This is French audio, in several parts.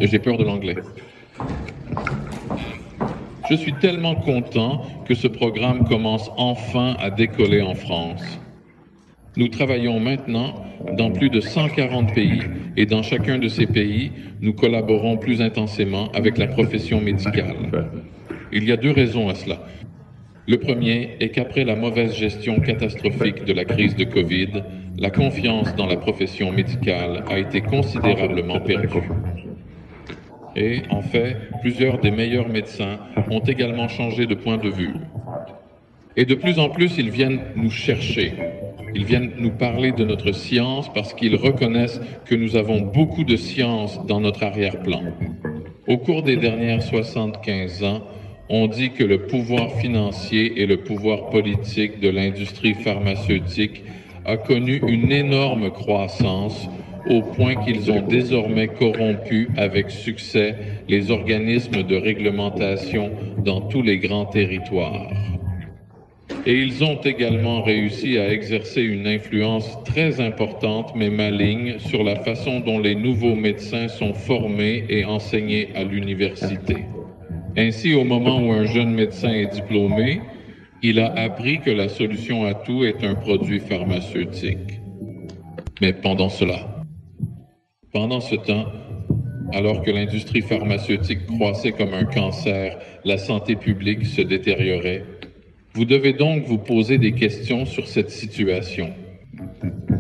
J'ai peur de l'anglais. Je suis tellement content que ce programme commence enfin à décoller en France. Nous travaillons maintenant dans plus de 140 pays et dans chacun de ces pays, nous collaborons plus intensément avec la profession médicale. Il y a deux raisons à cela. Le premier est qu'après la mauvaise gestion catastrophique de la crise de Covid, la confiance dans la profession médicale a été considérablement perdue. Et en fait, plusieurs des meilleurs médecins ont également changé de point de vue. Et de plus en plus, ils viennent nous chercher. Ils viennent nous parler de notre science parce qu'ils reconnaissent que nous avons beaucoup de science dans notre arrière-plan. Au cours des dernières 75 ans, on dit que le pouvoir financier et le pouvoir politique de l'industrie pharmaceutique a connu une énorme croissance au point qu'ils ont désormais corrompu avec succès les organismes de réglementation dans tous les grands territoires. Et ils ont également réussi à exercer une influence très importante mais maligne sur la façon dont les nouveaux médecins sont formés et enseignés à l'université. Ainsi, au moment où un jeune médecin est diplômé, il a appris que la solution à tout est un produit pharmaceutique. Mais pendant ce temps, alors que l'industrie pharmaceutique croissait comme un cancer, la santé publique se détériorait. Vous devez donc vous poser des questions sur cette situation.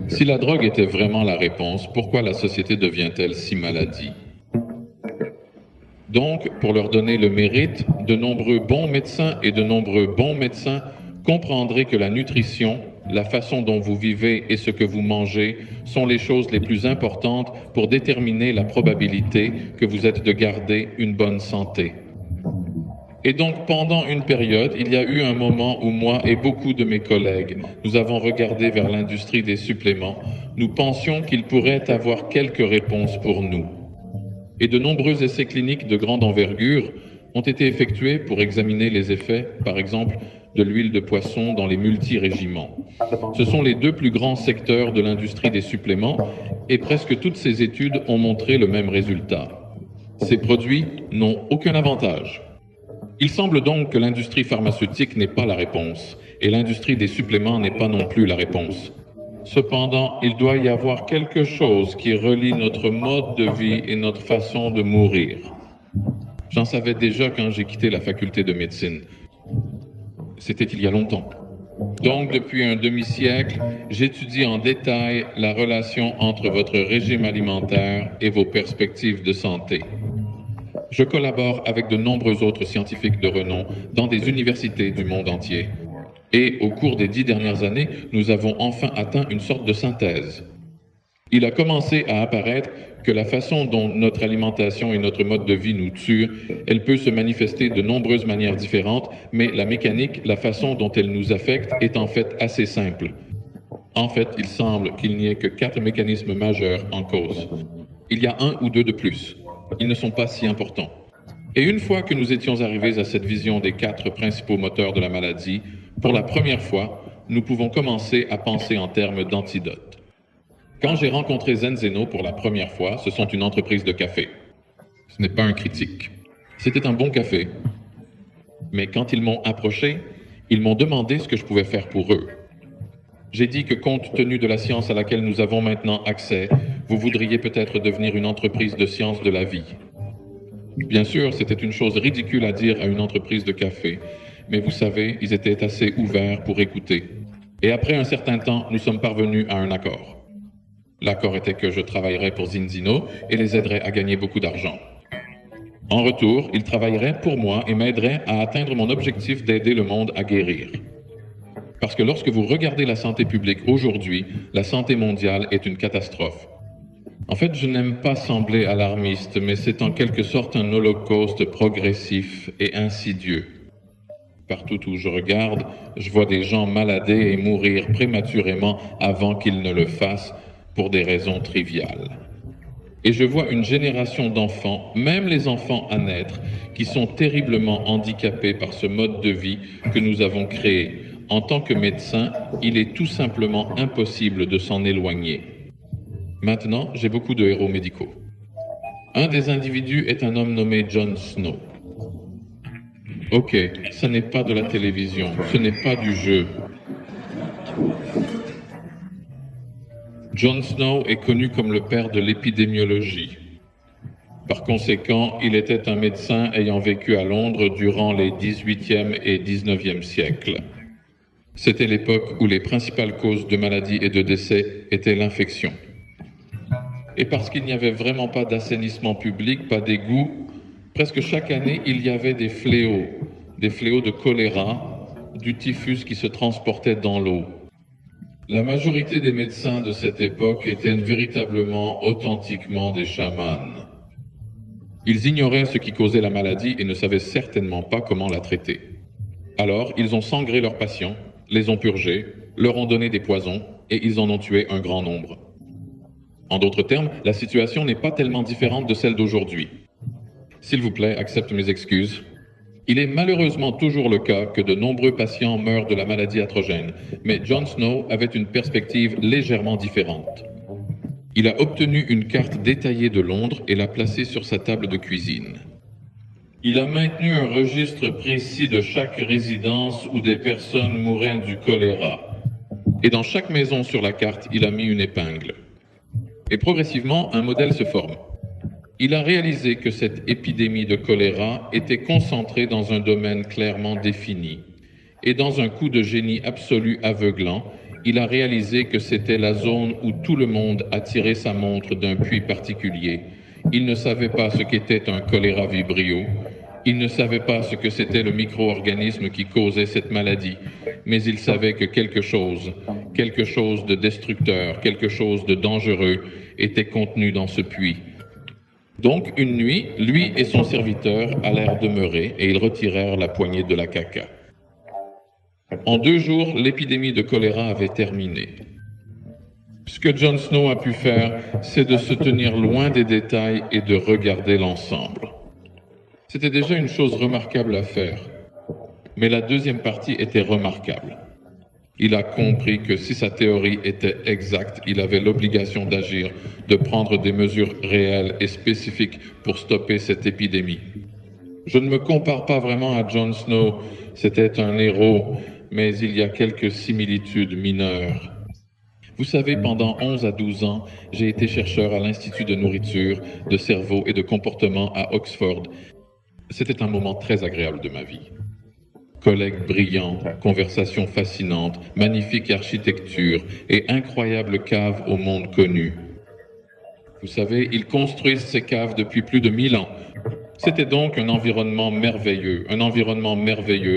Si la drogue était vraiment la réponse, pourquoi la société devient-elle si maladie? Donc, pour leur donner le mérite, de nombreux bons médecins comprendraient que la nutrition, la façon dont vous vivez et ce que vous mangez sont les choses les plus importantes pour déterminer la probabilité que vous êtes de garder une bonne santé. Et donc, pendant une période, il y a eu un moment où moi et beaucoup de mes collègues, nous avons regardé vers l'industrie des suppléments. Nous pensions qu'il pourrait avoir quelques réponses pour nous. Et de nombreux essais cliniques de grande envergure ont été effectués pour examiner les effets, par exemple, de l'huile de poisson dans les multirégiments. Ce sont les deux plus grands secteurs de l'industrie des suppléments et presque toutes ces études ont montré le même résultat. Ces produits n'ont aucun avantage. Il semble donc que l'industrie pharmaceutique n'est pas la réponse et l'industrie des suppléments n'est pas non plus la réponse. Cependant, il doit y avoir quelque chose qui relie notre mode de vie et notre façon de mourir. J'en savais déjà quand j'ai quitté la faculté de médecine. C'était il y a longtemps. Donc, depuis un demi-siècle, j'étudie en détail la relation entre votre régime alimentaire et vos perspectives de santé. Je collabore avec de nombreux autres scientifiques de renom dans des universités du monde entier. Et au cours des 10 dernières années, nous avons enfin atteint une sorte de synthèse. Il a commencé à apparaître que la façon dont notre alimentation et notre mode de vie nous tuent, elle peut se manifester de nombreuses manières différentes, mais la mécanique, la façon dont elle nous affecte est en fait assez simple. En fait, il semble qu'il n'y ait que 4 mécanismes majeurs en cause. Il y a 1 ou 2 de plus. Ils ne sont pas si importants. Et une fois que nous étions arrivés à cette vision des 4 principaux moteurs de la maladie, pour la première fois, nous pouvons commencer à penser en termes d'antidotes. Quand j'ai rencontré Zenzeno pour la première fois, ce sont une entreprise de café. Ce n'est pas un critique. C'était un bon café. Mais quand ils m'ont approché, ils m'ont demandé ce que je pouvais faire pour eux. J'ai dit que compte tenu de la science à laquelle nous avons maintenant accès, vous voudriez peut-être devenir une entreprise de science de la vie. Bien sûr, c'était une chose ridicule à dire à une entreprise de café, mais vous savez, ils étaient assez ouverts pour écouter. Et après un certain temps, nous sommes parvenus à un accord. L'accord était que je travaillerais pour Zinzino et les aiderais à gagner beaucoup d'argent. En retour, ils travailleraient pour moi et m'aideraient à atteindre mon objectif d'aider le monde à guérir. Parce que lorsque vous regardez la santé publique aujourd'hui, la santé mondiale est une catastrophe. En fait, je n'aime pas sembler alarmiste, mais c'est en quelque sorte un holocauste progressif et insidieux. Partout où je regarde, je vois des gens maladés et mourir prématurément avant qu'ils ne le fassent pour des raisons triviales. Et je vois une génération d'enfants, même les enfants à naître, qui sont terriblement handicapés par ce mode de vie que nous avons créé. En tant que médecin, il est tout simplement impossible de s'en éloigner. Maintenant, j'ai beaucoup de héros médicaux. Un des individus est un homme nommé Jon Snow. Ok, ce n'est pas de la télévision, ce n'est pas du jeu. Jon Snow est connu comme le père de l'épidémiologie. Par conséquent, il était un médecin ayant vécu à Londres durant les 18e et 19e siècles. C'était l'époque où les principales causes de maladies et de décès étaient l'infection. Et parce qu'il n'y avait vraiment pas d'assainissement public, pas d'égout, presque chaque année, il y avait des fléaux de choléra, du typhus qui se transportait dans l'eau. La majorité des médecins de cette époque étaient véritablement, authentiquement des chamans. Ils ignoraient ce qui causait la maladie et ne savaient certainement pas comment la traiter. Alors, ils ont sangré leurs patients, les ont purgés, leur ont donné des poisons et ils en ont tué un grand nombre. En d'autres termes, la situation n'est pas tellement différente de celle d'aujourd'hui. S'il vous plaît, accepte mes excuses. Il est malheureusement toujours le cas que de nombreux patients meurent de la maladie iatrogène, mais Jon Snow avait une perspective légèrement différente. Il a obtenu une carte détaillée de Londres et l'a placée sur sa table de cuisine. Il a maintenu un registre précis de chaque résidence où des personnes mouraient du choléra. Et dans chaque maison sur la carte, il a mis une épingle. Et progressivement, un modèle se forme. Il a réalisé que cette épidémie de choléra était concentrée dans un domaine clairement défini. Et dans un coup de génie absolu aveuglant, il a réalisé que c'était la zone où tout le monde attirait sa montre d'un puits particulier. Il ne savait pas ce qu'était un choléra vibrio. Il ne savait pas ce que c'était le micro-organisme qui causait cette maladie. Mais il savait que quelque chose de destructeur, quelque chose de dangereux était contenu dans ce puits. Donc, une nuit, lui et son serviteur allèrent demeurer et ils retirèrent la poignée de la caca. En 2 jours, l'épidémie de choléra avait terminé. Ce que Jon Snow a pu faire, c'est de se tenir loin des détails et de regarder l'ensemble. C'était déjà une chose remarquable à faire, mais la deuxième partie était remarquable. Il a compris que si sa théorie était exacte, il avait l'obligation d'agir, de prendre des mesures réelles et spécifiques pour stopper cette épidémie. Je ne me compare pas vraiment à Jon Snow, c'était un héros, mais il y a quelques similitudes mineures. Vous savez, pendant 11 à 12 ans, j'ai été chercheur à l'Institut de nourriture, de cerveau et de comportement à Oxford. C'était un moment très agréable de ma vie. Collègues brillants, conversations fascinantes, magnifique architecture et incroyable cave au monde connu. Vous savez, ils construisent ces caves depuis plus de 1000 ans. C'était donc un environnement merveilleux,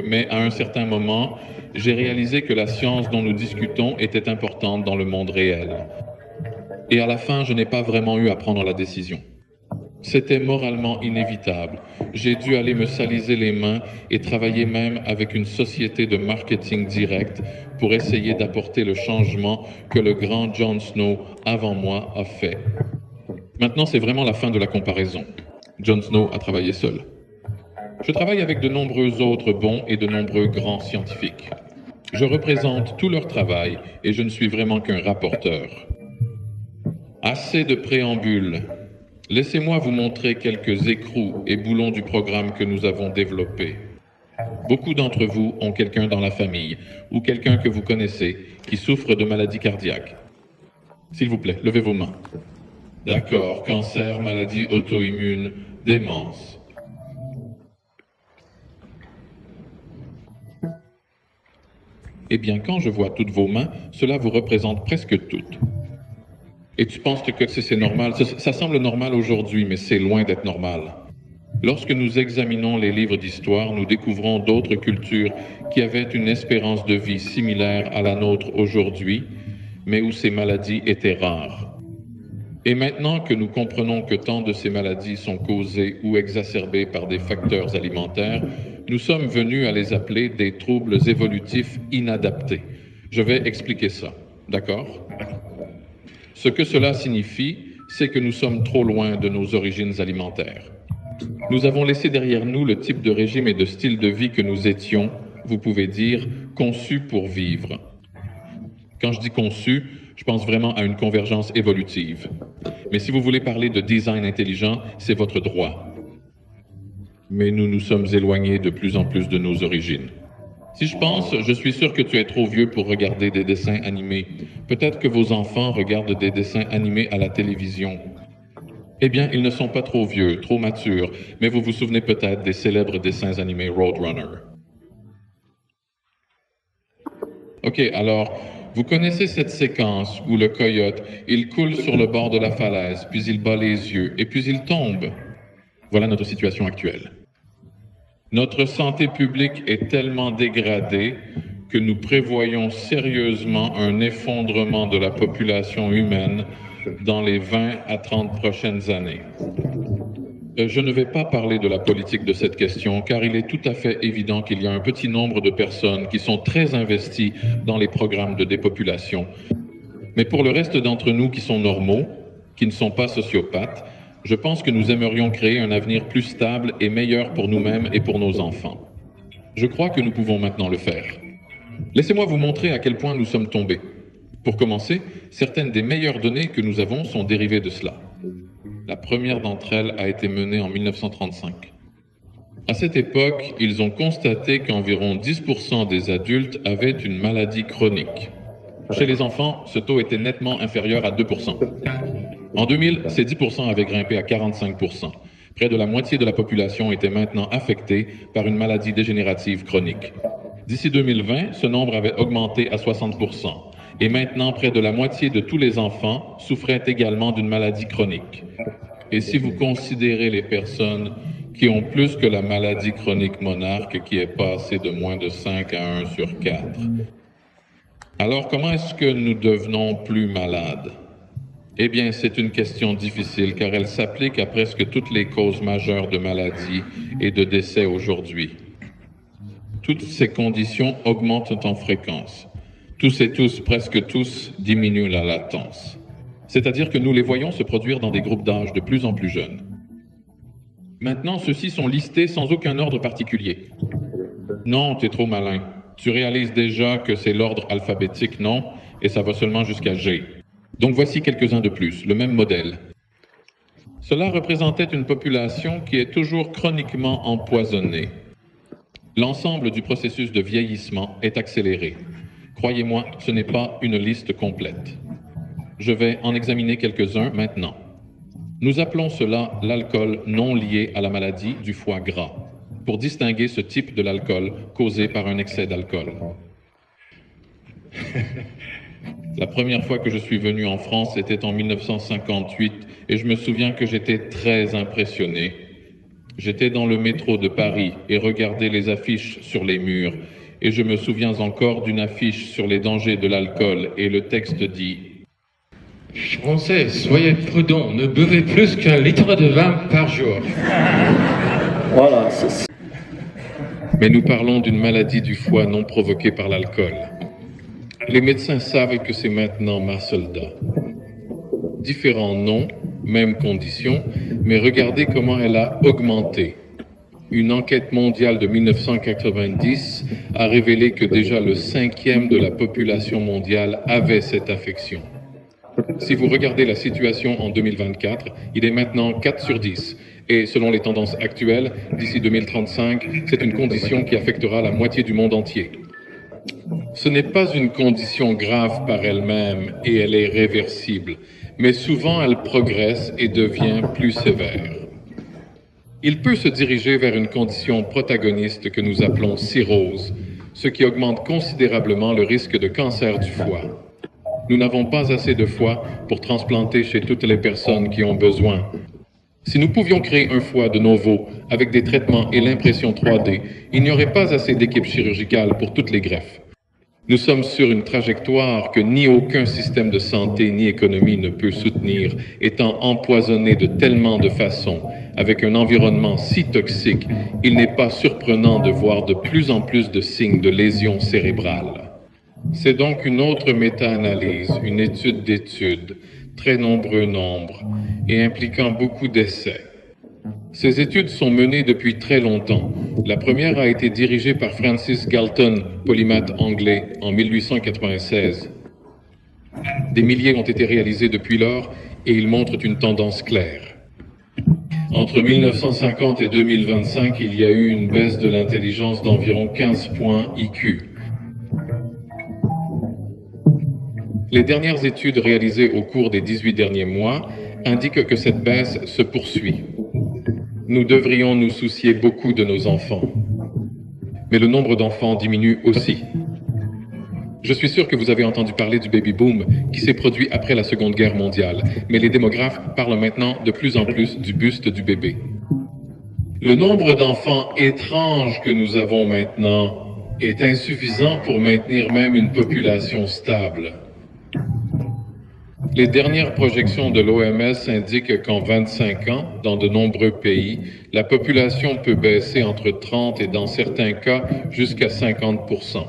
mais à un certain moment, j'ai réalisé que la science dont nous discutons était importante dans le monde réel. Et à la fin, je n'ai pas vraiment eu à prendre la décision. C'était moralement inévitable. J'ai dû aller me saliser les mains et travailler même avec une société de marketing direct pour essayer d'apporter le changement que le grand Jon Snow avant moi a fait. Maintenant, c'est vraiment la fin de la comparaison. Jon Snow a travaillé seul. Je travaille avec de nombreux autres bons et de nombreux grands scientifiques. Je représente tout leur travail et je ne suis vraiment qu'un rapporteur. Assez de préambules. Laissez-moi vous montrer quelques écrous et boulons du programme que nous avons développé. Beaucoup d'entre vous ont quelqu'un dans la famille ou quelqu'un que vous connaissez qui souffre de maladie cardiaque. S'il vous plaît, levez vos mains. D'accord, cancer, maladie auto-immune, démence. Eh bien, quand je vois toutes vos mains, cela vous représente presque toutes. Et tu penses que c'est normal? Ça semble normal aujourd'hui, mais c'est loin d'être normal. Lorsque nous examinons les livres d'histoire, nous découvrons d'autres cultures qui avaient une espérance de vie similaire à la nôtre aujourd'hui, mais où ces maladies étaient rares. Et maintenant que nous comprenons que tant de ces maladies sont causées ou exacerbées par des facteurs alimentaires, nous sommes venus à les appeler des troubles évolutifs inadaptés. Je vais expliquer ça, d'accord? Ce que cela signifie, c'est que nous sommes trop loin de nos origines alimentaires. Nous avons laissé derrière nous le type de régime et de style de vie que nous étions, vous pouvez dire, conçus pour vivre. Quand je dis conçus, je pense vraiment à une convergence évolutive. Mais si vous voulez parler de design intelligent, c'est votre droit. Mais nous nous sommes éloignés de plus en plus de nos origines. Si je pense, je suis sûr que tu es trop vieux pour regarder des dessins animés. Peut-être que vos enfants regardent des dessins animés à la télévision. Eh bien, ils ne sont pas trop vieux, trop matures, mais vous vous souvenez peut-être des célèbres dessins animés Roadrunner. Ok, alors, vous connaissez cette séquence où le coyote, il coule sur le bord de la falaise, puis il bat les yeux, et puis il tombe. Voilà notre situation actuelle. Notre santé publique est tellement dégradée que nous prévoyons sérieusement un effondrement de la population humaine dans les 20 à 30 prochaines années. Je ne vais pas parler de la politique de cette question, car il est tout à fait évident qu'il y a un petit nombre de personnes qui sont très investies dans les programmes de dépopulation. Mais pour le reste d'entre nous qui sont normaux, qui ne sont pas sociopathes, je pense que nous aimerions créer un avenir plus stable et meilleur pour nous-mêmes et pour nos enfants. Je crois que nous pouvons maintenant le faire. Laissez-moi vous montrer à quel point nous sommes tombés. Pour commencer, certaines des meilleures données que nous avons sont dérivées de cela. La première d'entre elles a été menée en 1935. À cette époque, ils ont constaté qu'environ 10% des adultes avaient une maladie chronique. Chez les enfants, ce taux était nettement inférieur à 2%. En 2000, ces 10% avaient grimpé à 45%. Près de la moitié de la population était maintenant affectée par une maladie dégénérative chronique. D'ici 2020, ce nombre avait augmenté à 60%. Et maintenant, près de la moitié de tous les enfants souffraient également d'une maladie chronique. Et si vous considérez les personnes qui ont plus que la maladie chronique monarque qui est passée de moins de 5 à 1 sur 4, alors comment est-ce que nous devenons plus malades? Eh bien, c'est une question difficile car elle s'applique à presque toutes les causes majeures de maladies et de décès aujourd'hui. Toutes ces conditions augmentent en fréquence. Tous et tous, presque tous, diminuent la latence. C'est-à-dire que nous les voyons se produire dans des groupes d'âge de plus en plus jeunes. Maintenant, ceux-ci sont listés sans aucun ordre particulier. Non, tu es trop malin. Tu réalises déjà que c'est l'ordre alphabétique, non? Et ça va seulement jusqu'à G. Donc voici quelques-uns de plus, le même modèle. Cela représentait une population qui est toujours chroniquement empoisonnée. L'ensemble du processus de vieillissement est accéléré. Croyez-moi, ce n'est pas une liste complète. Je vais en examiner quelques-uns maintenant. Nous appelons cela l'alcool non lié à la maladie du foie gras, pour distinguer ce type de l'alcool causé par un excès d'alcool. La première fois que je suis venu en France était en 1958 et je me souviens que j'étais très impressionné. J'étais dans le métro de Paris et regardais les affiches sur les murs et je me souviens encore d'une affiche sur les dangers de l'alcool et le texte dit « Français, soyez prudents, ne buvez plus qu'1 litre de vin par jour. » Voilà. Mais nous parlons d'une maladie du foie non provoquée par l'alcool. Les médecins savent que c'est maintenant ma soldat. Différents noms, même conditions, mais regardez comment elle a augmenté. Une enquête mondiale de 1990 a révélé que déjà le 5e de la population mondiale avait cette affection. Si vous regardez la situation en 2024, il est maintenant 4 sur 10. Et selon les tendances actuelles, d'ici 2035, c'est une condition qui affectera la moitié du monde entier. Ce n'est pas une condition grave par elle-même et elle est réversible, mais souvent elle progresse et devient plus sévère. Il peut se diriger vers une condition protagoniste que nous appelons cirrhose, ce qui augmente considérablement le risque de cancer du foie. Nous n'avons pas assez de foie pour transplanter chez toutes les personnes qui ont besoin. Si nous pouvions créer un foie de novo avec des traitements et l'impression 3D, il n'y aurait pas assez d'équipes chirurgicales pour toutes les greffes. Nous sommes sur une trajectoire que ni aucun système de santé ni économie ne peut soutenir, étant empoisonné de tellement de façons, avec un environnement si toxique, il n'est pas surprenant de voir de plus en plus de signes de lésions cérébrales. C'est donc une autre méta-analyse, une étude d'études, très nombreux nombres, et impliquant beaucoup d'essais. Ces études sont menées depuis très longtemps. La première a été dirigée par Francis Galton, polymathe anglais, en 1896. Des milliers ont été réalisés depuis lors, et ils montrent une tendance claire. Entre 1950 et 2025, il y a eu une baisse de l'intelligence d'environ 15 points IQ. Les dernières études réalisées au cours des 18 derniers mois indiquent que cette baisse se poursuit. Nous devrions nous soucier beaucoup de nos enfants. Mais le nombre d'enfants diminue aussi. Je suis sûr que vous avez entendu parler du baby-boom qui s'est produit après la Seconde Guerre mondiale, mais les démographes parlent maintenant de plus en plus du buste du bébé. Le nombre d'enfants étranges que nous avons maintenant est insuffisant pour maintenir même une population stable. Les dernières projections de l'OMS indiquent qu'en 25 ans, dans de nombreux pays, la population peut baisser entre 30 et dans certains cas jusqu'à 50%.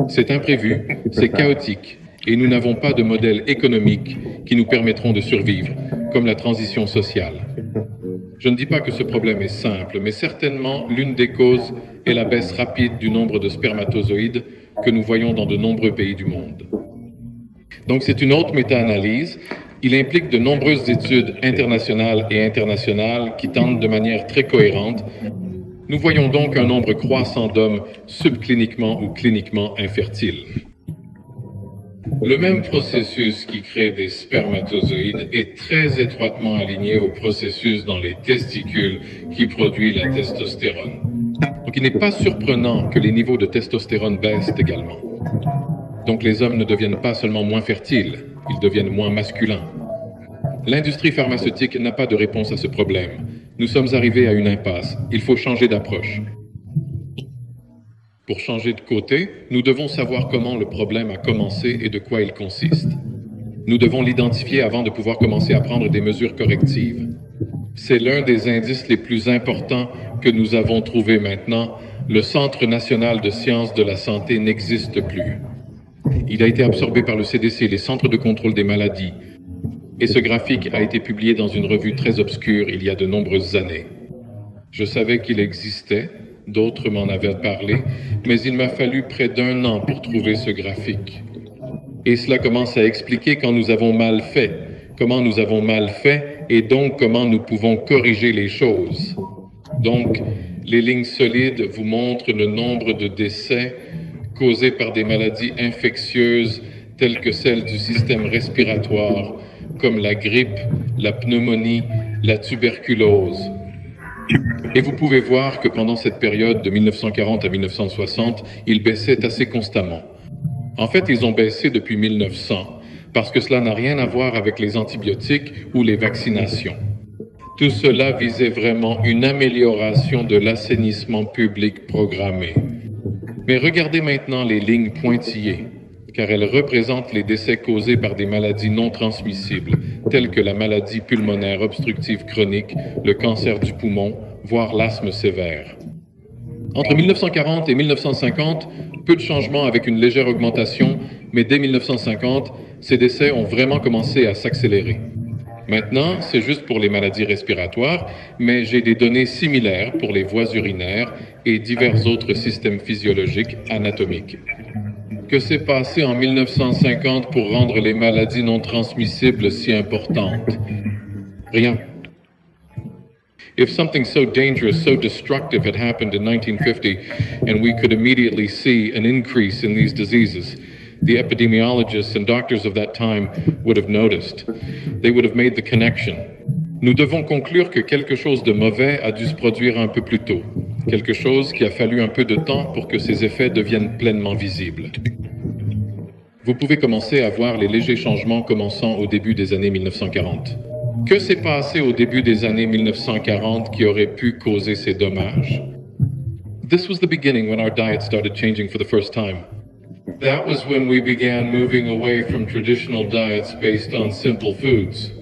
C'est imprévu, c'est chaotique, et nous n'avons pas de modèle économique qui nous permettront de survivre, comme la transition sociale. Je ne dis pas que ce problème est simple, mais certainement l'une des causes est la baisse rapide du nombre de spermatozoïdes que nous voyons dans de nombreux pays du monde. Donc c'est une autre méta-analyse. Il implique de nombreuses études internationales et internationales qui tentent de manière très cohérente. Nous voyons donc un nombre croissant d'hommes subcliniquement ou cliniquement infertiles. Le même processus qui crée des spermatozoïdes est très étroitement aligné au processus dans les testicules qui produit la testostérone. Donc il n'est pas surprenant que les niveaux de testostérone baissent également. Donc les hommes ne deviennent pas seulement moins fertiles, ils deviennent moins masculins. L'industrie pharmaceutique n'a pas de réponse à ce problème. Nous sommes arrivés à une impasse. Il faut changer d'approche. Pour changer de côté, nous devons savoir comment le problème a commencé et de quoi il consiste. Nous devons l'identifier avant de pouvoir commencer à prendre des mesures correctives. C'est l'un des indices les plus importants que nous avons trouvé maintenant. Le Centre national de sciences de la santé n'existe plus. Il a été absorbé par le CDC, les centres de contrôle des maladies. Et ce graphique a été publié dans une revue très obscure il y a de nombreuses années. Je savais qu'il existait, d'autres m'en avaient parlé, mais il m'a fallu près d'1 an pour trouver ce graphique. Et cela commence à expliquer quand nous avons mal fait, comment nous avons mal fait, et donc comment nous pouvons corriger les choses. Donc, les lignes solides vous montrent le nombre de décès causés par des maladies infectieuses telles que celles du système respiratoire, comme la grippe, la pneumonie, la tuberculose. Et vous pouvez voir que pendant cette période de 1940 à 1960, ils baissaient assez constamment. En fait, ils ont baissé depuis 1900, parce que cela n'a rien à voir avec les antibiotiques ou les vaccinations. Tout cela visait vraiment une amélioration de l'assainissement public programmé. Mais regardez maintenant les lignes pointillées, car elles représentent les décès causés par des maladies non transmissibles, telles que la maladie pulmonaire obstructive chronique, le cancer du poumon, voire l'asthme sévère. Entre 1940 et 1950, peu de changements avec une légère augmentation, mais dès 1950, ces décès ont vraiment commencé à s'accélérer. Maintenant, c'est juste pour les maladies respiratoires, mais j'ai des données similaires pour les voies urinaires et divers autres systèmes physiologiques anatomiques. Que s'est passé en 1950 pour rendre les maladies non transmissibles si importantes? Rien. If something so dangerous, so destructive had happened in 1950, and we could immediately see an increase in these diseases, the epidemiologists and doctors of that time would have noticed. They would have made the connection. Nous devons conclure que quelque chose de mauvais a dû se produire un peu plus tôt. Quelque chose qui a fallu un peu de temps pour que ses effets deviennent pleinement visibles. Vous pouvez commencer à voir les légers changements commençant au début des années 1940. Que s'est passé au début des années 1940 qui aurait pu causer ces dommages? This was the beginning when our diet started changing for the first time. That was when we began moving away from traditional diets based on simple foods.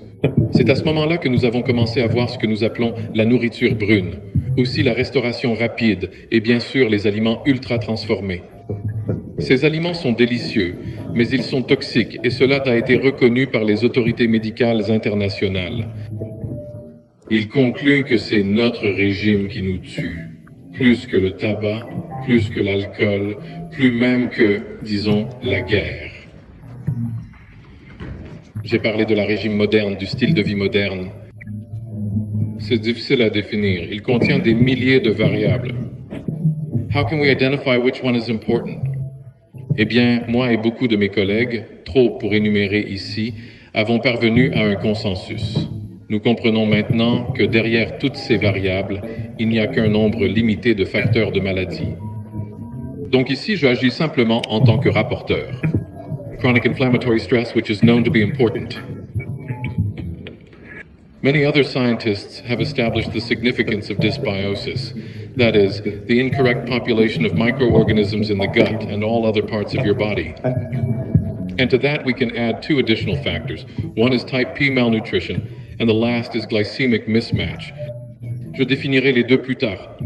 C'est à ce moment-là que nous avons commencé à voir ce que nous appelons la nourriture brune, aussi la restauration rapide et bien sûr les aliments ultra transformés. Ces aliments sont délicieux, mais ils sont toxiques et cela a été reconnu par les autorités médicales internationales. Ils concluent que c'est notre régime qui nous tue, plus que le tabac, plus que l'alcool, plus même que, disons, la guerre. J'ai parlé de la régime moderne, du style de vie moderne. C'est difficile à définir. Il contient des milliers de variables. How can we identify which one is important? Eh bien, moi et beaucoup de mes collègues, trop pour énumérer ici, avons parvenu à un consensus. Nous comprenons maintenant que derrière toutes ces variables, il n'y a qu'un nombre limité de facteurs de maladie. Donc ici, je agis simplement en tant que rapporteur. Chronic inflammatory stress, which is known to be important. Many other scientists have established the significance of dysbiosis, that is, the incorrect population of microorganisms in the gut and all other parts of your body. And to that we can add two additional factors. One is type P malnutrition, and the last is glycemic mismatch. Je définirai les deux plus tard.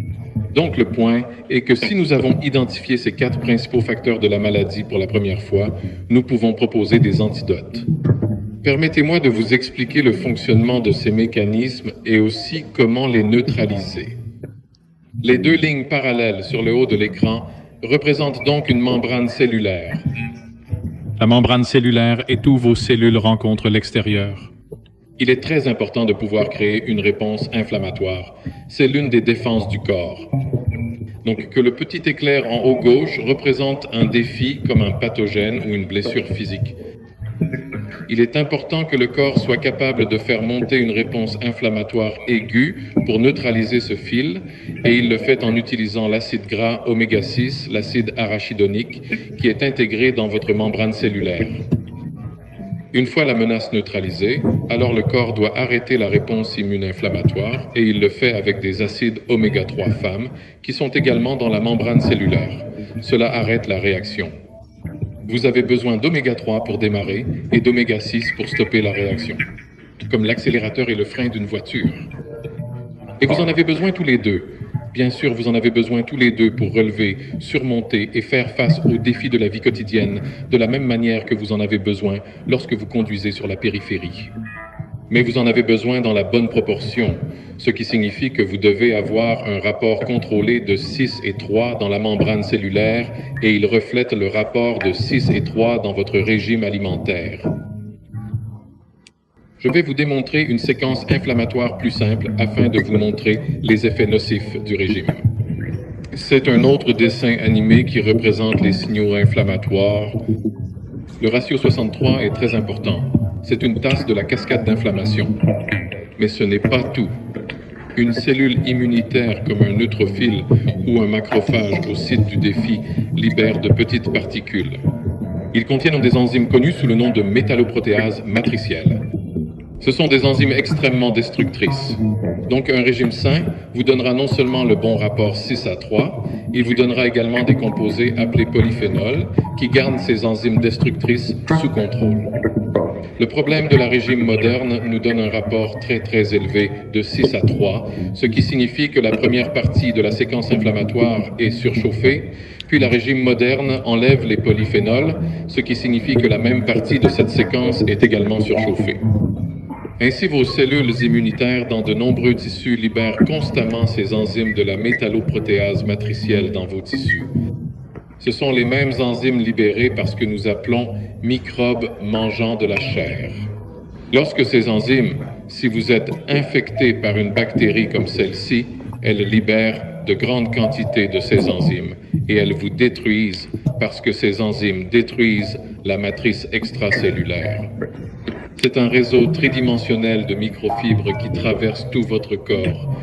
Donc le point est que si nous avons identifié ces quatre principaux facteurs de la maladie pour la première fois, nous pouvons proposer des antidotes. Permettez-moi de vous expliquer le fonctionnement de ces mécanismes et aussi comment les neutraliser. Les deux lignes parallèles sur le haut de l'écran représentent donc une membrane cellulaire. La membrane cellulaire est où vos cellules rencontrent l'extérieur. Il est très important de pouvoir créer une réponse inflammatoire. C'est l'une des défenses du corps. Donc que le petit éclair en haut gauche représente un défi comme un pathogène ou une blessure physique. Il est important que le corps soit capable de faire monter une réponse inflammatoire aiguë pour neutraliser ce fil, et il le fait en utilisant l'acide gras oméga 6, l'acide arachidonique, qui est intégré dans votre membrane cellulaire. Une fois la menace neutralisée, alors le corps doit arrêter la réponse immune inflammatoire, et il le fait avec des acides oméga 3 femmes, qui sont également dans la membrane cellulaire. Cela arrête la réaction. Vous avez besoin d'oméga 3 pour démarrer et d'oméga 6 pour stopper la réaction, comme l'accélérateur et le frein d'une voiture. Et vous en avez besoin tous les deux. Bien sûr, vous en avez besoin tous les deux pour relever, surmonter et faire face aux défis de la vie quotidienne de la même manière que vous en avez besoin lorsque vous conduisez sur la périphérie. Mais vous en avez besoin dans la bonne proportion, ce qui signifie que vous devez avoir un rapport contrôlé de 6 et 3 dans la membrane cellulaire et il reflète le rapport de 6 et 3 dans votre régime alimentaire. Je vais vous démontrer une séquence inflammatoire plus simple afin de vous montrer les effets nocifs du régime. C'est un autre dessin animé qui représente les signaux inflammatoires. Le ratio 63 est très important. C'est une tasse de la cascade d'inflammation. Mais ce n'est pas tout. Une cellule immunitaire comme un neutrophile ou un macrophage au site du défi libère de petites particules. Ils contiennent des enzymes connues sous le nom de métalloprotéases matricielles. Ce sont des enzymes extrêmement destructrices. Donc un régime sain vous donnera non seulement le bon rapport 6 à 3, il vous donnera également des composés appelés polyphénols qui gardent ces enzymes destructrices sous contrôle. Le problème de la régime moderne nous donne un rapport très élevé de 6 à 3, ce qui signifie que la première partie de la séquence inflammatoire est surchauffée, puis la régime moderne enlève les polyphénols, ce qui signifie que la même partie de cette séquence est également surchauffée. Ainsi, vos cellules immunitaires dans de nombreux tissus libèrent constamment ces enzymes de la métalloprotéase matricielle dans vos tissus. Ce sont les mêmes enzymes libérées par ce que nous appelons microbes mangeant de la chair. Lorsque ces enzymes, si vous êtes infecté par une bactérie comme celle-ci, elles libèrent de grandes quantités de ces enzymes et elles vous détruisent parce que ces enzymes détruisent la matrice extracellulaire. C'est un réseau tridimensionnel de microfibres qui traverse tout votre corps.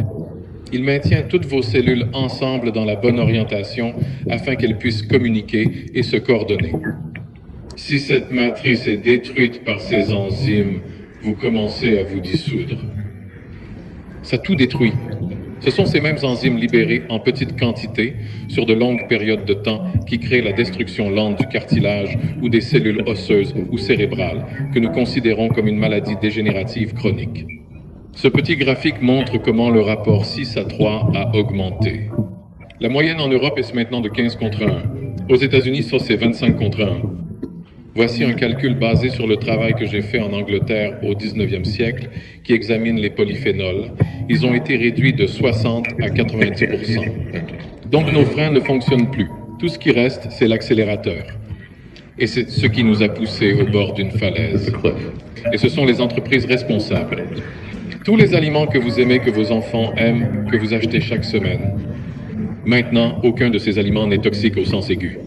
Il maintient toutes vos cellules ensemble dans la bonne orientation afin qu'elles puissent communiquer et se coordonner. Si cette matrice est détruite par ces enzymes, vous commencez à vous dissoudre. Ça tout détruit. Ce sont ces mêmes enzymes libérées en petites quantités sur de longues périodes de temps qui créent la destruction lente du cartilage ou des cellules osseuses ou cérébrales que nous considérons comme une maladie dégénérative chronique. Ce petit graphique montre comment le rapport 6 à 3 a augmenté. La moyenne en Europe est maintenant de 15 contre 1. Aux États-Unis, ça c'est 25 contre 1. Voici un calcul basé sur le travail que j'ai fait en Angleterre au 19e siècle qui examine les polyphénols. Ils ont été réduits de 60 à 90%. Donc nos freins ne fonctionnent plus. Tout ce qui reste, c'est l'accélérateur. Et c'est ce qui nous a poussés au bord d'une falaise. Et ce sont les entreprises responsables. Tous les aliments que vous aimez, que vos enfants aiment, que vous achetez chaque semaine. Maintenant, aucun de ces aliments n'est toxique au sens aigu.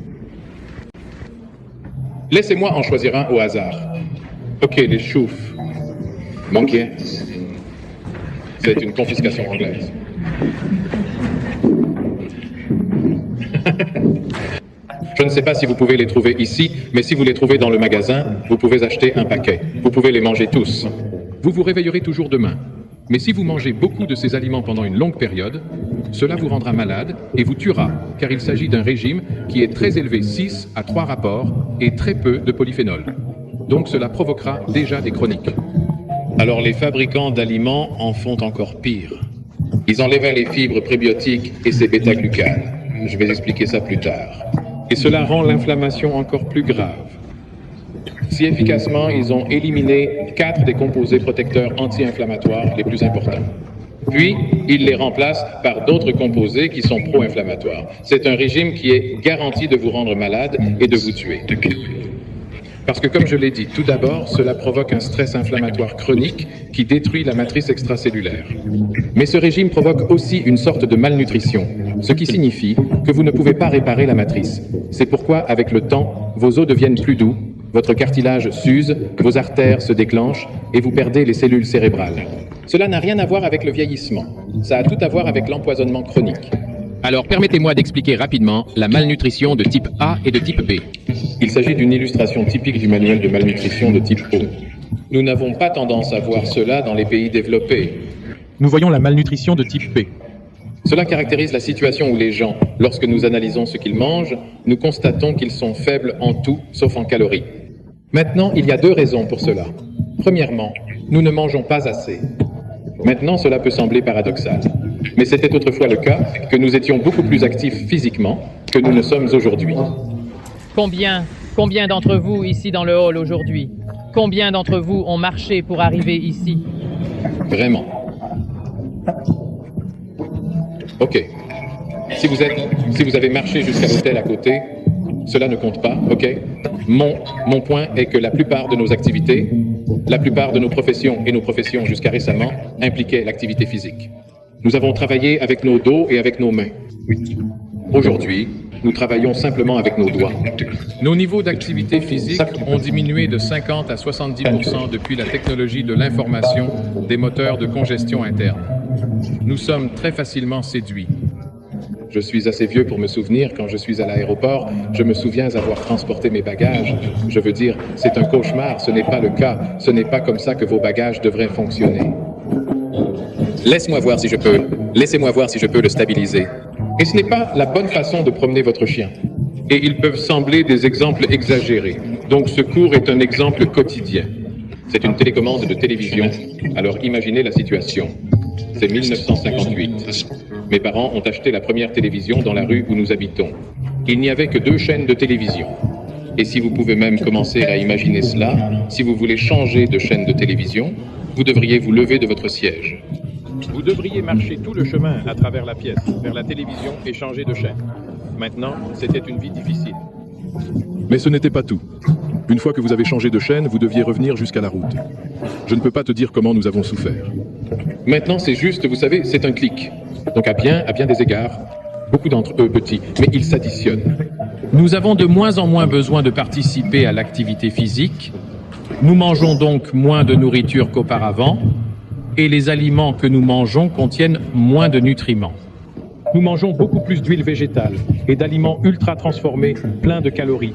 Laissez-moi en choisir un au hasard. Ok, les choufs. Manqué. C'est une confiscation anglaise. Je ne sais pas si vous pouvez les trouver ici, mais si vous les trouvez dans le magasin, vous pouvez acheter un paquet. Vous pouvez les manger tous. Vous vous réveillerez toujours demain. Mais si vous mangez beaucoup de ces aliments pendant une longue période, cela vous rendra malade et vous tuera, car il s'agit d'un régime qui est très élevé, 6 à 3 rapports, et très peu de polyphénol. Donc cela provoquera déjà des chroniques. Alors les fabricants d'aliments en font encore pire. Ils enlèvent les fibres prébiotiques et ces bêta-glucanes. Je vais expliquer ça plus tard. Et cela rend l'inflammation encore plus grave. Si efficacement, ils ont éliminé 4 des composés protecteurs anti-inflammatoires les plus importants. Puis, ils les remplacent par d'autres composés qui sont pro-inflammatoires. C'est un régime qui est garanti de vous rendre malade et de vous tuer. Parce que, comme je l'ai dit, tout d'abord, cela provoque un stress inflammatoire chronique qui détruit la matrice extracellulaire. Mais ce régime provoque aussi une sorte de malnutrition, ce qui signifie que vous ne pouvez pas réparer la matrice. C'est pourquoi, avec le temps, vos os deviennent plus doux, votre cartilage s'use, vos artères se déclenchent et vous perdez les cellules cérébrales. Cela n'a rien à voir avec le vieillissement. Ça a tout à voir avec l'empoisonnement chronique. Alors permettez-moi d'expliquer rapidement la malnutrition de type A et de type B. Il s'agit d'une illustration typique du manuel de malnutrition de type O. Nous n'avons pas tendance à voir cela dans les pays développés. Nous voyons la malnutrition de type B. Cela caractérise la situation où les gens, lorsque nous analysons ce qu'ils mangent, nous constatons qu'ils sont faibles en tout, sauf en calories. Maintenant, il y a 2 raisons pour cela. Premièrement, nous ne mangeons pas assez. Maintenant, cela peut sembler paradoxal. Mais c'était autrefois le cas, que nous étions beaucoup plus actifs physiquement que nous ne sommes aujourd'hui. Combien d'entre vous ici dans le hall aujourd'hui? Combien d'entre vous ont marché pour arriver ici? Vraiment. Ok. Si vous avez marché jusqu'à l'hôtel à côté, cela ne compte pas, ok? Mon point est que la plupart de nos activités, la plupart de nos professions et nos professions jusqu'à récemment impliquaient l'activité physique. Nous avons travaillé avec nos dos et avec nos mains. Aujourd'hui, nous travaillons simplement avec nos doigts. Nos niveaux d'activité physique ont diminué de 50 à 70% depuis la technologie de l'information des moteurs de congestion interne. Nous sommes très facilement séduits. Je suis assez vieux pour me souvenir, quand je suis à l'aéroport, je me souviens avoir transporté mes bagages. Je veux dire, c'est un cauchemar, ce n'est pas le cas. Ce n'est pas comme ça que vos bagages devraient fonctionner. Laissez-moi voir si je peux le stabiliser. Et ce n'est pas la bonne façon de promener votre chien. Et ils peuvent sembler des exemples exagérés. Donc ce cours est un exemple quotidien. C'est une télécommande de télévision. Alors imaginez la situation. C'est 1958. Mes parents ont acheté la première télévision dans la rue où nous habitons. Il n'y avait que 2 chaînes de télévision. Et si vous pouvez même commencer à imaginer cela, si vous voulez changer de chaîne de télévision, vous devriez vous lever de votre siège. Vous devriez marcher tout le chemin à travers la pièce, vers la télévision et changer de chaîne. Maintenant, c'était une vie difficile. Mais ce n'était pas tout. Une fois que vous avez changé de chaîne, vous deviez revenir jusqu'à la route. Je ne peux pas te dire comment nous avons souffert. Maintenant, c'est juste, vous savez, c'est un clic. Donc à bien des égards, beaucoup d'entre eux petits, mais ils s'additionnent. Nous avons de moins en moins besoin de participer à l'activité physique. Nous mangeons donc moins de nourriture qu'auparavant. Et les aliments que nous mangeons contiennent moins de nutriments. Nous mangeons beaucoup plus d'huile végétale et d'aliments ultra transformés, pleins de calories,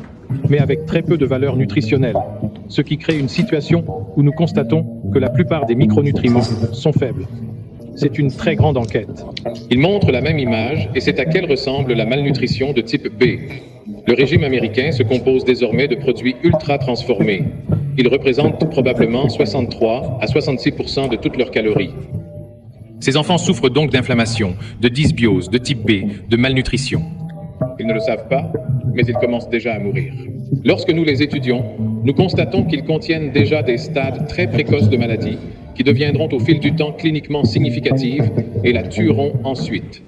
mais avec très peu de valeur nutritionnelle, ce qui crée une situation où nous constatons que la plupart des micronutriments sont faibles. C'est une très grande enquête. Il montre la même image et c'est à quelle ressemble la malnutrition de type B. Le régime américain se compose désormais de produits ultra transformés. Ils représentent probablement 63 à 66% de toutes leurs calories. Ces enfants souffrent donc d'inflammation, de dysbiose, de type B, de malnutrition. Ils ne le savent pas, mais ils commencent déjà à mourir. Lorsque nous les étudions, nous constatons qu'ils contiennent déjà des stades très précoces de maladie qui deviendront au fil du temps cliniquement significatives et la tueront ensuite.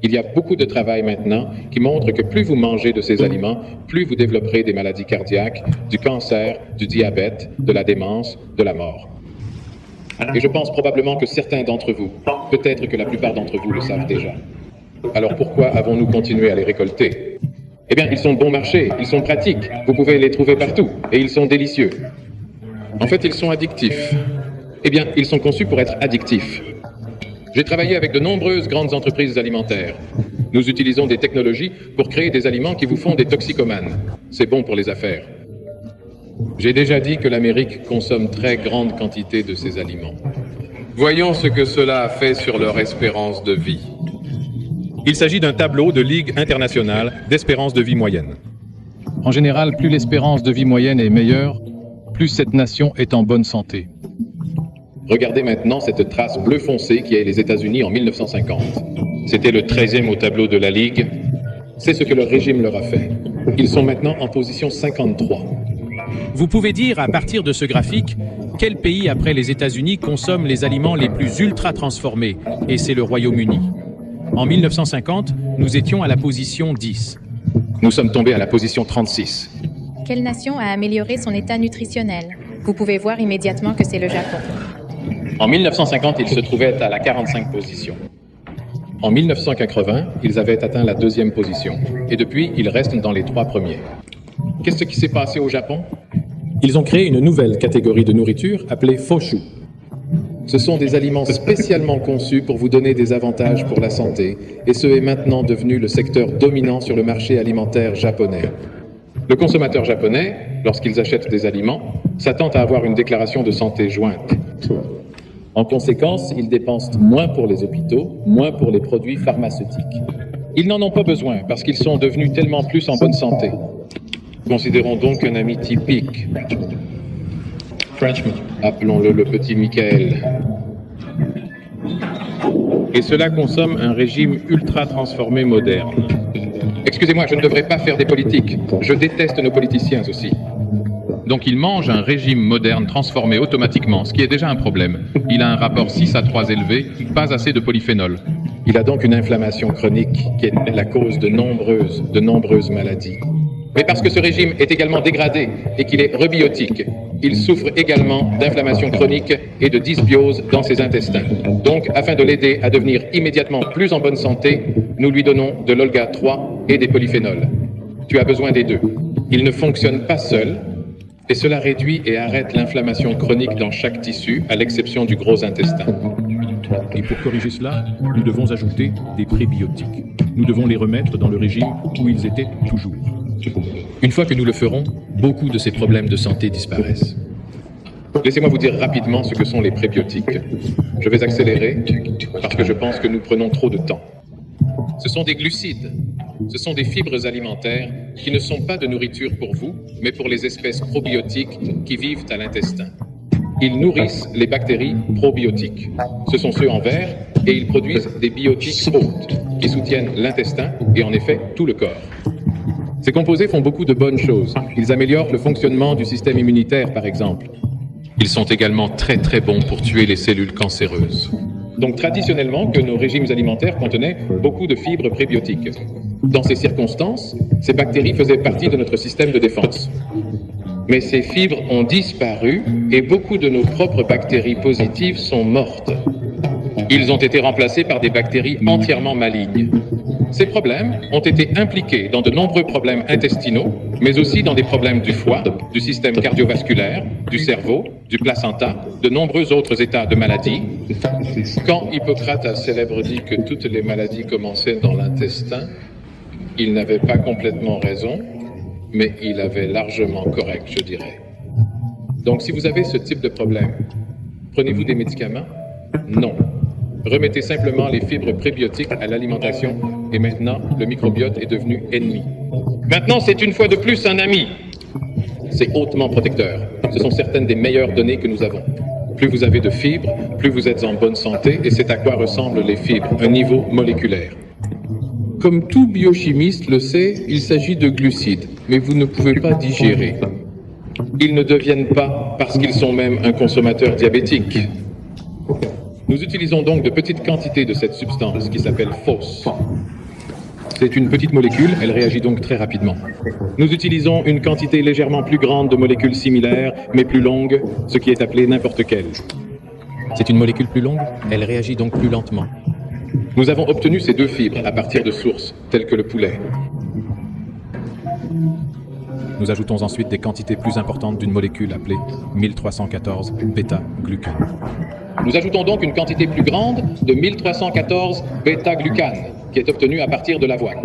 Il y a beaucoup de travail maintenant qui montre que plus vous mangez de ces aliments, plus vous développerez des maladies cardiaques, du cancer, du diabète, de la démence, de la mort. Et je pense probablement que certains d'entre vous, peut-être que la plupart d'entre vous le savent déjà. Alors pourquoi avons-nous continué à les récolter? Eh bien, ils sont bon marché, ils sont pratiques, vous pouvez les trouver partout, et ils sont délicieux. En fait, ils sont addictifs. Eh bien, ils sont conçus pour être addictifs. J'ai travaillé avec de nombreuses grandes entreprises alimentaires. Nous utilisons des technologies pour créer des aliments qui vous font des toxicomanes. C'est bon pour les affaires. J'ai déjà dit que l'Amérique consomme très grande quantité de ces aliments. Voyons ce que cela a fait sur leur espérance de vie. Il s'agit d'un tableau de Ligue internationale d'espérance de vie moyenne. En général, plus l'espérance de vie moyenne est meilleure, plus cette nation est en bonne santé. Regardez maintenant cette trace bleu foncé qui est les États-Unis en 1950. C'était le 13e au tableau de la Ligue. C'est ce que le régime leur a fait. Ils sont maintenant en position 53. Vous pouvez dire, à partir de ce graphique, quel pays après les États-Unis consomme les aliments les plus ultra-transformés, et c'est le Royaume-Uni. En 1950, nous étions à la position 10. Nous sommes tombés à la position 36. Quelle nation a amélioré son état nutritionnel? Vous pouvez voir immédiatement que c'est le Japon. En 1950, ils se trouvaient à la 45e position. En 1980, ils avaient atteint la 2e position. Et depuis, ils restent dans les 3 premiers. Qu'est-ce qui s'est passé au Japon? Ils ont créé une nouvelle catégorie de nourriture appelée Foshu. Ce sont des aliments spécialement conçus pour vous donner des avantages pour la santé, et ce est maintenant devenu le secteur dominant sur le marché alimentaire japonais. Le consommateur japonais, lorsqu'ils achètent des aliments, s'attend à avoir une déclaration de santé jointe. En conséquence, ils dépensent moins pour les hôpitaux, moins pour les produits pharmaceutiques. Ils n'en ont pas besoin parce qu'ils sont devenus tellement plus en bonne santé. Considérons donc un ami typique. Frenchman. Appelons-le le petit Michael. Et cela consomme un régime ultra transformé moderne. Excusez-moi, je ne devrais pas faire des politiques. Je déteste nos politiciens aussi. Donc il mange un régime moderne transformé automatiquement, ce qui est déjà un problème. Il a un rapport 6 à 3 élevé, pas assez de polyphénol. Il a donc une inflammation chronique qui est la cause de nombreuses maladies. Mais parce que ce régime est également dégradé et qu'il est rebiotique, il souffre également d'inflammation chronique et de dysbiose dans ses intestins. Donc, afin de l'aider à devenir immédiatement plus en bonne santé, nous lui donnons de l'olga 3 et des polyphénols. Tu as besoin des deux. Il ne fonctionne pas seul, et cela réduit et arrête l'inflammation chronique dans chaque tissu, à l'exception du gros intestin. Et pour corriger cela, nous devons ajouter des prébiotiques. Nous devons les remettre dans le régime où ils étaient toujours. Une fois que nous le ferons, beaucoup de ces problèmes de santé disparaissent. Laissez-moi vous dire rapidement ce que sont les prébiotiques. Je vais accélérer parce que je pense que nous prenons trop de temps. Ce sont des glucides. Ce sont des fibres alimentaires qui ne sont pas de nourriture pour vous, mais pour les espèces probiotiques qui vivent à l'intestin. Ils nourrissent les bactéries probiotiques. Ce sont ceux en vert et ils produisent des biotiques hautes qui soutiennent l'intestin et en effet tout le corps. Ces composés font beaucoup de bonnes choses. Ils améliorent le fonctionnement du système immunitaire, par exemple. Ils sont également très bons pour tuer les cellules cancéreuses. Donc traditionnellement, que nos régimes alimentaires contenaient beaucoup de fibres prébiotiques. Dans ces circonstances, ces bactéries faisaient partie de notre système de défense. Mais ces fibres ont disparu et beaucoup de nos propres bactéries positives sont mortes. Ils ont été remplacés par des bactéries entièrement malignes. Ces problèmes ont été impliqués dans de nombreux problèmes intestinaux, mais aussi dans des problèmes du foie, du système cardiovasculaire, du cerveau, du placenta, de nombreux autres états de maladie. Quand Hippocrate a célèbre dit que toutes les maladies commençaient dans l'intestin, il n'avait pas complètement raison, mais il avait largement correct, je dirais. Donc si vous avez ce type de problème, prenez-vous des médicaments? Non. Remettez simplement les fibres prébiotiques à l'alimentation et maintenant, le microbiote est devenu ennemi. Maintenant, c'est une fois de plus un ami. C'est hautement protecteur. Ce sont certaines des meilleures données que nous avons. Plus vous avez de fibres, plus vous êtes en bonne santé et c'est à quoi ressemblent les fibres, un niveau moléculaire. Comme tout biochimiste le sait, il s'agit de glucides, mais vous ne pouvez pas digérer. Ils ne deviennent pas parce qu'ils sont même un consommateur diabétique. Nous utilisons donc de petites quantités de cette substance qui s'appelle FOS. C'est une petite molécule, elle réagit donc très rapidement. Nous utilisons une quantité légèrement plus grande de molécules similaires, mais plus longues, ce qui est appelé n'importe quelle. C'est une molécule plus longue, elle réagit donc plus lentement. Nous avons obtenu ces deux fibres à partir de sources, telles que le poulet. Nous ajoutons ensuite des quantités plus importantes d'une molécule appelée 1314 bêta-glucane. Nous ajoutons donc une quantité plus grande de 1314 bêta-glucane, qui est obtenue à partir de l'avoine.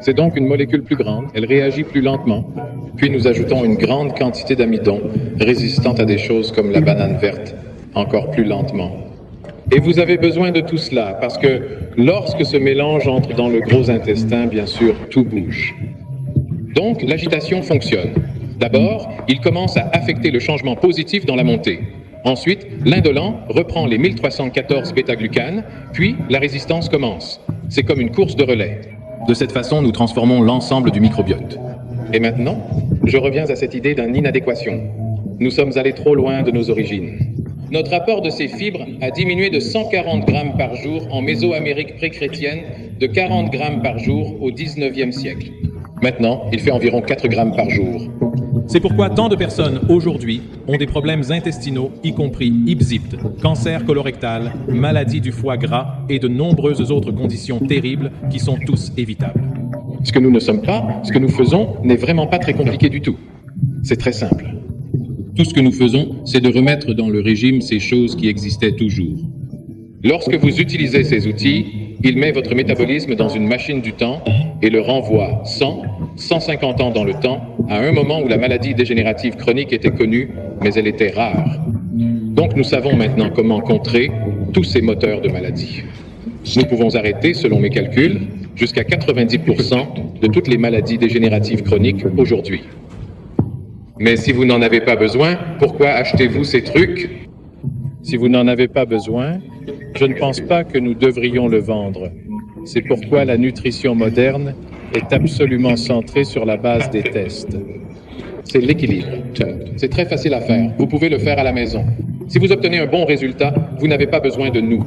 C'est donc une molécule plus grande, elle réagit plus lentement. Puis nous ajoutons une grande quantité d'amidon, résistante à des choses comme la banane verte, encore plus lentement. Et vous avez besoin de tout cela, parce que lorsque ce mélange entre dans le gros intestin, bien sûr, tout bouge. Donc, l'agitation fonctionne. D'abord, il commence à affecter le changement positif dans la montée. Ensuite, l'indolent reprend les 1314 bêta-glucane, puis la résistance commence. C'est comme une course de relais. De cette façon, nous transformons l'ensemble du microbiote. Et maintenant, je reviens à cette idée d'une inadéquation. Nous sommes allés trop loin de nos origines. Notre apport de ces fibres a diminué de 140 grammes par jour en Mésoamérique pré-chrétienne, de 40 grammes par jour au 19e siècle. Maintenant, il fait environ 4 grammes par jour. C'est pourquoi tant de personnes aujourd'hui ont des problèmes intestinaux, y compris IBSIPT, cancer colorectal, maladie du foie gras et de nombreuses autres conditions terribles qui sont tous évitables. Ce que nous ne sommes pas, ce que nous faisons n'est vraiment pas très compliqué du tout. C'est très simple. Tout ce que nous faisons, c'est de remettre dans le régime ces choses qui existaient toujours. Lorsque vous utilisez ces outils, il met votre métabolisme dans une machine du temps et le renvoie 100, 150 ans dans le temps, à un moment où la maladie dégénérative chronique était connue, mais elle était rare. Donc nous savons maintenant comment contrer tous ces moteurs de maladie. Nous pouvons arrêter, selon mes calculs, jusqu'à 90% de toutes les maladies dégénératives chroniques aujourd'hui. Mais si vous n'en avez pas besoin, pourquoi achetez-vous ces trucs? Si vous n'en avez pas besoin, je ne pense pas que nous devrions le vendre. C'est pourquoi la nutrition moderne est absolument centrée sur la base des tests. C'est l'équilibre. C'est très facile à faire. Vous pouvez le faire à la maison. Si vous obtenez un bon résultat, vous n'avez pas besoin de nous.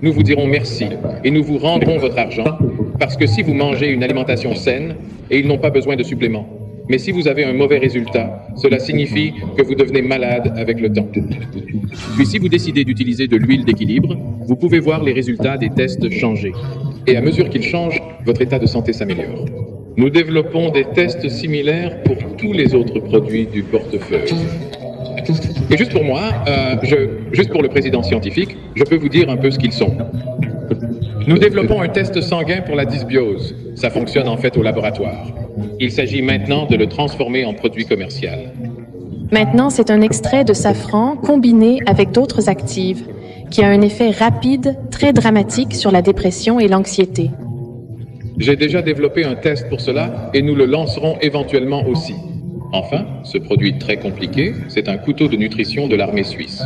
Nous vous dirons merci et nous vous rendrons votre argent parce que si vous mangez une alimentation saine, et ils n'ont pas besoin de suppléments. Mais si vous avez un mauvais résultat, cela signifie que vous devenez malade avec le temps. Puis si vous décidez d'utiliser de l'huile d'équilibre, vous pouvez voir les résultats des tests changer. Et à mesure qu'ils changent, votre état de santé s'améliore. Nous développons des tests similaires pour tous les autres produits du portefeuille. Et juste pour moi, juste pour le président scientifique, je peux vous dire un peu ce qu'ils sont. Nous développons un test sanguin pour la dysbiose. Ça fonctionne en fait au laboratoire. Il s'agit maintenant de le transformer en produit commercial. Maintenant, c'est un extrait de safran combiné avec d'autres actives qui a un effet rapide, très dramatique sur la dépression et l'anxiété. J'ai déjà développé un test pour cela et nous le lancerons éventuellement aussi. Enfin, ce produit très compliqué, c'est un couteau de nutrition de l'armée suisse.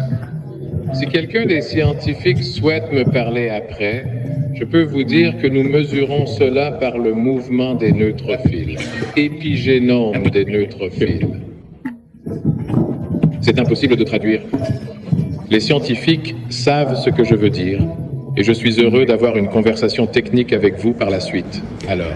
Si quelqu'un des scientifiques souhaite me parler après, je peux vous dire que nous mesurons cela par le mouvement des neutrophiles, épigénome des neutrophiles. C'est impossible de traduire. Les scientifiques savent ce que je veux dire, et je suis heureux d'avoir une conversation technique avec vous par la suite. Alors...